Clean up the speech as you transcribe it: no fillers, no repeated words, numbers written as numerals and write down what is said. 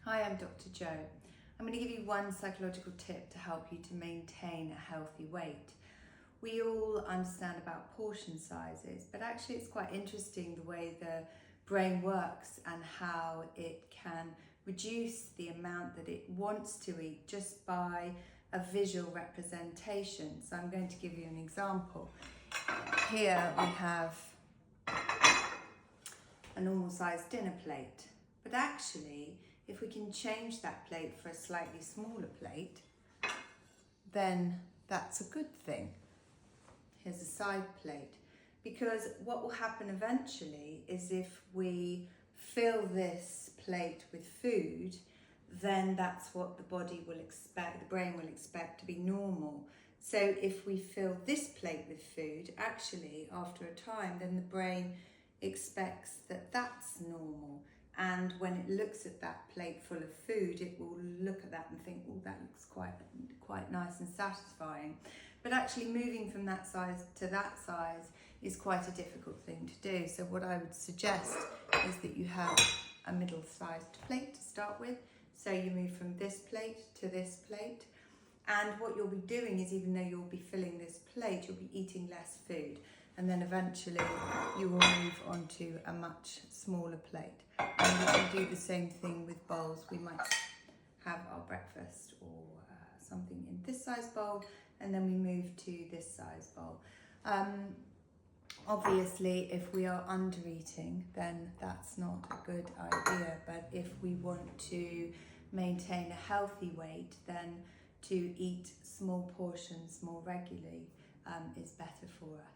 Hi, I'm Dr. Jo. I'm going to give you one psychological tip to help you to maintain a healthy weight. We all understand about portion sizes, but actually it's quite interesting the way the brain works and how it can reduce the amount that it wants to eat just by a visual representation. So I'm going to give you an example. Here we have a normal sized dinner plate, but actually if we can change that plate for a slightly smaller plate, then that's a good thing. Here's a side plate, because what will happen eventually is if we fill this plate with food, then that's what the body will expect, the brain will expect to be normal. So if we fill this plate with food, actually after a time, then the brain expects that that's normal. And when it looks at that plate full of food, it will look at that and think, oh, that looks quite nice and satisfying. But actually moving from that size to that size is quite a difficult thing to do. So what I would suggest is that you have a middle-sized plate to start with. So you move from this plate to this plate. And what you'll be doing is, even though you'll be filling this plate, you'll be eating less food. And then eventually you will move on to a much smaller plate. And we can do the same thing with bowls. We might have our breakfast or something in this size bowl, and then we move to this size bowl. Obviously, if we are under eating, then that's not a good idea. But if we want to maintain a healthy weight, then to eat small portions more regularly is better for us.